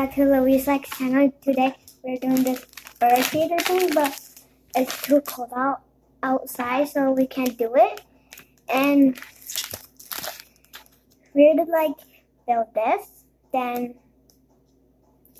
back to Louise Like channel. Today we're doing this bird feeder thing, but it's too cold outside, so we can't do it. And we're gonna like build this. Then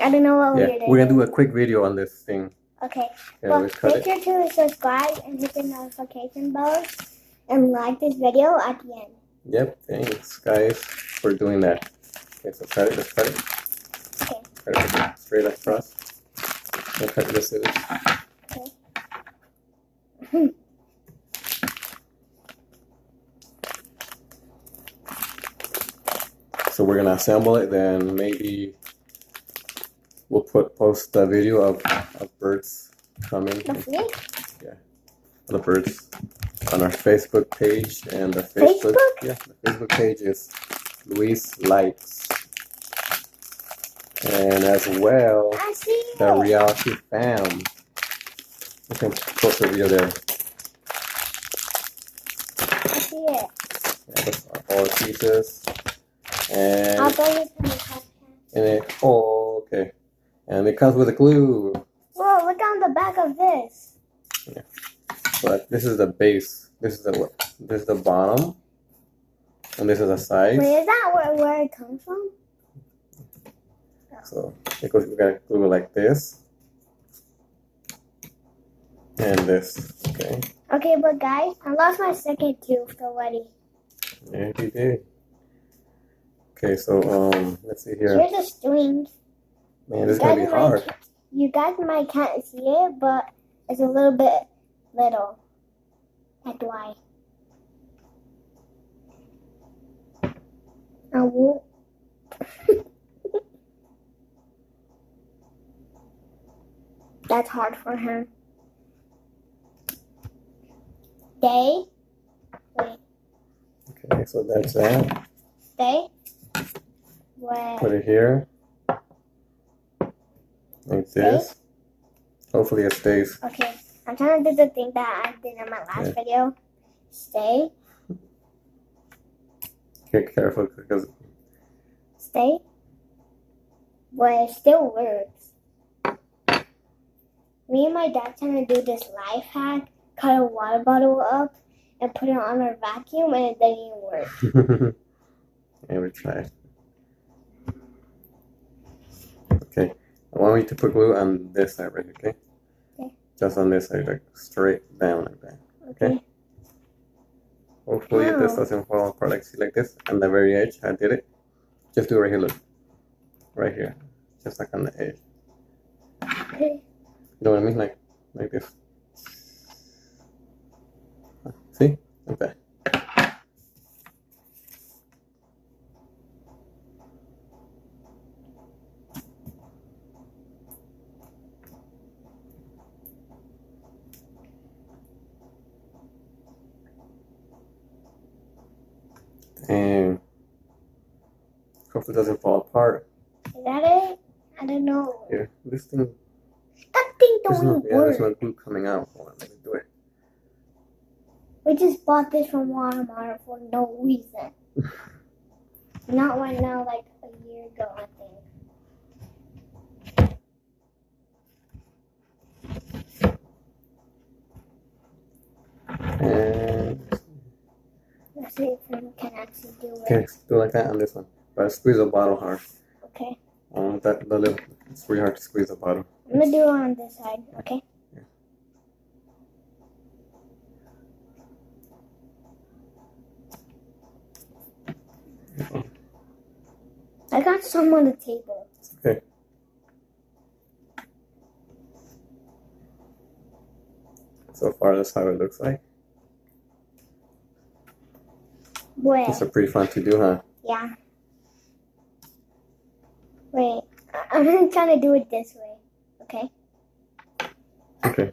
I don't know what we're doing. We're gonna do a quick video on this thing. Okay. Yeah, Well, make sure to subscribe and hit the notification bell and like this video at the end. Yep. Thanks, guys, for doing that. Okay, so cut it. Let's cut it. Okay. Cut it straight across. We'll cut the scissors. Okay. So we're gonna assemble it. Then maybe we'll post a video of birds coming. The birds on our Facebook page, and the Facebook page is Louise Likes, and as well the Reality Fam. You can post a video there. I see it. Yeah, that's all the pieces, and I'll bring it from the top. okay, and it comes with a glue. Whoa! Look on the back of this. Yeah. But this is the base. This is the bottom, and this is the sides. Wait, is that where it comes from? So we gotta glue it like this, and this. Okay. Okay, but guys, I lost my second tooth already. Yeah, you did. Okay, so let's see here. Here's the string. Man, this is gonna be hard. You guys might can't see it, but it's a little bit little. That's why. I won't. That's hard for him. Wait. Okay, so that's that. Stay. Where? Put it here. Like this. Hopefully it stays. Okay. I'm trying to do the thing that I did in my last video. Stay. Get careful because. Stay. But it still works. Me and my dad trying to do this life hack. Cut a water bottle up and put it on our vacuum, and it didn't even work. Yeah, we tried. Okay. I want you to put glue on this side right here, okay? Okay. Just on this side, like straight down like that. Okay? Hopefully this doesn't fall apart like this. On the very edge, I did it. Just do it right here, look. Right here. Just like on the edge. Okay. You know what I mean? Like this. See? Like that. And hopefully it doesn't fall apart. Is that it? I don't know. Here, this thing. That thing don't work. There's no glue coming out. Hold on, let me do it. We just bought this from Walmart for no reason. Not right now, like a year ago, I think. And Let's see if we can actually do it. okay, do like that on this one. But squeeze the bottle hard. Okay. It's really hard to squeeze the bottle. I'm gonna do it on this side, okay? I got some on the table. Okay. So far, that's how it looks like. Wait. These are pretty fun to do, huh? Yeah. Wait. I'm trying to do it this way, okay? Okay.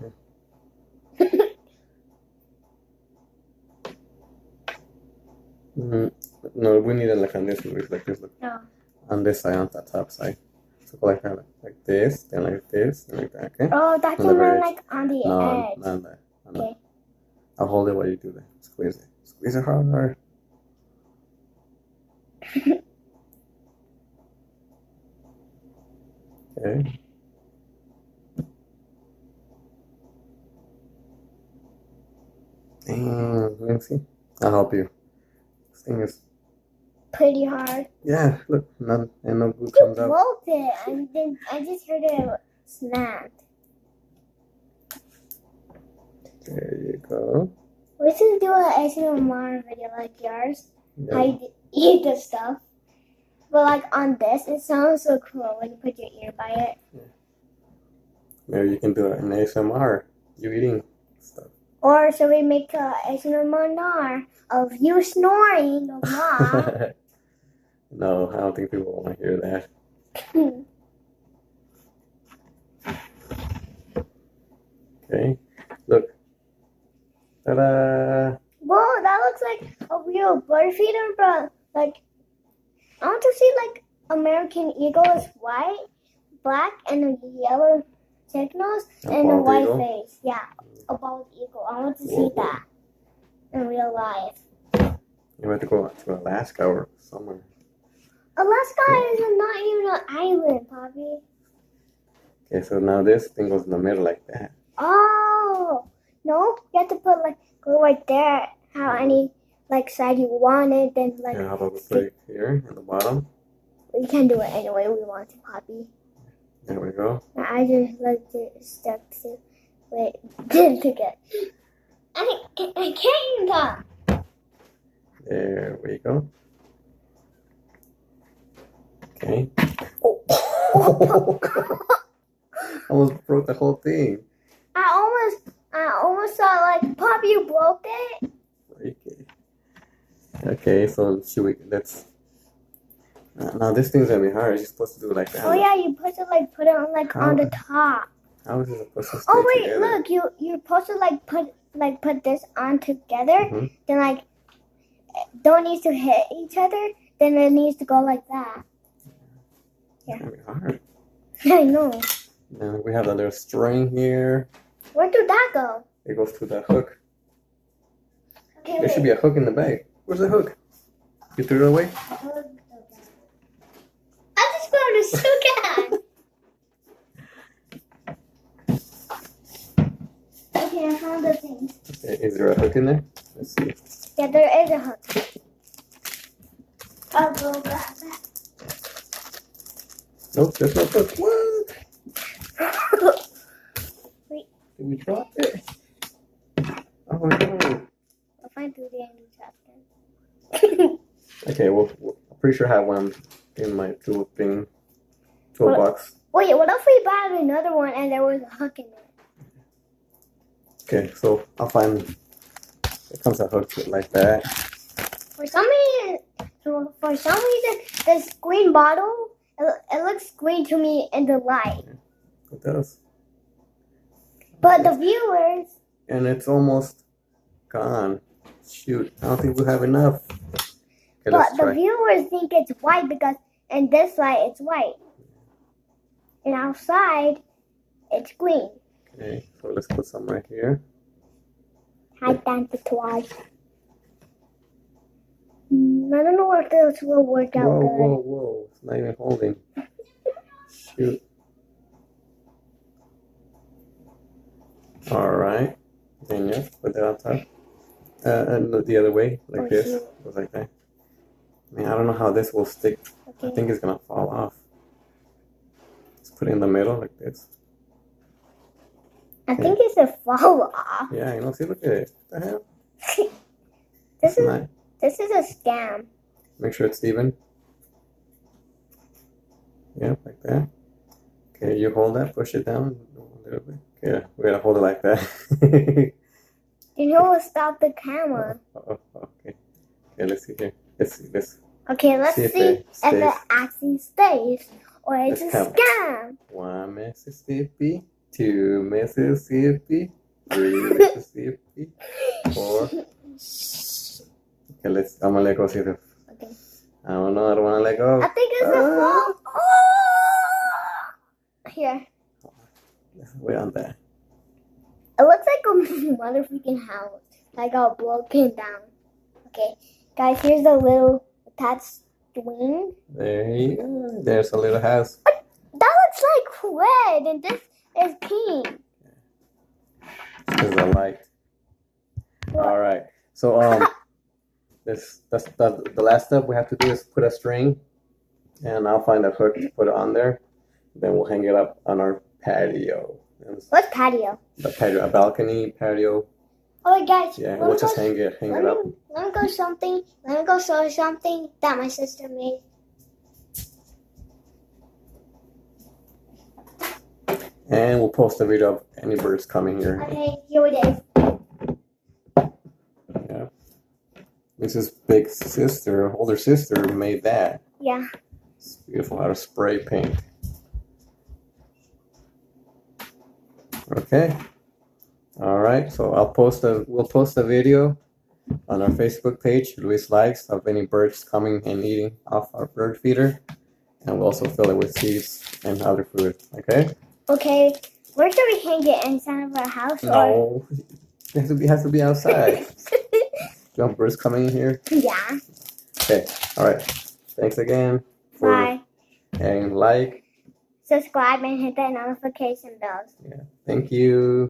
No, we need it like on this, like this. Look. No. On this side, on the top side. So go like that, like this, then like this, and like that, okay? Oh, that's On the very edge. like on the edge. No, on that. Okay. I'll hold it while you do that. Squeeze it. Squeeze it hard. Okay. Let me see. I'll help you. This thing is Pretty hard. yeah. Look, none and no glue You comes out. broke it, and then I just heard it snap. There you go. We should do an ASMR video like yours. Yeah. How you eat the stuff. But like on this, it sounds so cool when you put your ear by it. Maybe you can do an ASMR. You eating stuff. Or should we make a ASMR of you snoring a lot? No, I don't think people want to hear that. Okay. Look. Ta-da! Whoa, that looks like a real bird feeder, but like I want to see like American eagle is white, black, and a yellow signals A and a bald white eagle? face. Yeah, a bald eagle. I want to see Whoa. that in real life. You have to go to Alaska or somewhere. Alaska is not even an island, Poppy. Okay, so now this thing goes in the middle like that. Oh no, you have to put like go right there. How any like side you want it, then like And how about we put it here in the bottom? we can do it any way we want to, Poppy. There we go. I just like to stuck to wait to get. I can't even talk. There we go. Okay. Oh. Almost broke the whole thing. I almost thought like Pop, you broke it. Break it. Okay, so should we? Let's. Now this thing's gonna be hard. You're supposed to do it like that. Oh yeah, you supposed to like put it on like on the top. How is it supposed to stay Oh wait, together? look, you're supposed to like put this on together. Mhm. Then like don't need to hit each other. Then it needs to go like that. It's gonna be hard. I know. Now we have a little string here. Where did that go? It goes to the hook. Okay, There should be a hook in the bag. Where's the hook? You threw it away? I just found a suitcase. Okay, I found the thing. Okay, is there a hook in there? Let's see. Yeah, there is a hook. I'll go grab that. Nope, there's no hook. What? Wait, Did we drop it? Oh no. I'll find through the end Okay, well, I'm pretty sure I have one in my toolbox. Wait, what if we bought another one and there was a hook in it? Okay, so I'll find. It comes a hook like that. For some reason, this green bottle, it looks green to me in the light. It does. But the viewers, And it's almost gone. Shoot, I don't think we have enough. Okay, but let's the try. viewers think it's white because in this light it's white. And outside, it's green. Okay, so let's put some right here. I dance it twice. I don't know if this will work out Whoa, good. whoa! It's not even holding. Shoot. All right. And yeah, put that on top. And the other way, like Oh, this. shoot. Goes like that. I mean, I don't know how this will stick. I Okay. think it's gonna fall off. Let's put it in the middle like this. I think it's a fall off. Yeah, you know, see, look at it. What the hell? This is Nice. this is a scam. Make sure it's even. Yeah, like that. Okay, you hold that, push it down a little bit. Okay, we gotta hold it like that. You know, stop the camera. Oh, okay. Okay, let's see here. Let's see this. Okay, let's See see, if it if it stays. actually stays or it's Let's a count. scam. 1 Mississippi, 2 Mississippi, 3 Mississippi, 4. Okay, I'm gonna let go, see if Okay. I don't know, I don't wanna let go. I think it's a fall. Oh! Here. Let's wait on that. It looks like a mother freaking house. Like all broken down. Okay. Guys, here's a little attached wing. There you go. There's a little house. That looks like red, and this is pink. Because the light. All right. So that's the last step we have to do is put a string, and I'll find a hook to put it on there. Then we'll hang it up on our patio. What's patio? The patio, a balcony patio. Oh my gosh. Yeah, we'll just hang it up. Let me go something. Let me go show you something that my sister made. And we'll post a video of any birds coming here. Okay, here it is. Yeah. This is big sister, older sister made that. Yeah. It's beautiful, out of spray paint. Okay. All right. So we'll post a video on our Facebook page, Luis Likes, of any birds coming and eating off our bird feeder, and we'll also fill it with seeds and other food. Okay. Okay. Where should we hang it? Inside of our house? No, it has to be outside. You want birds coming in here? Yeah. Okay. All right. Thanks again. Bye. And like, Subscribe and hit that notification bell. yeah. Thank you.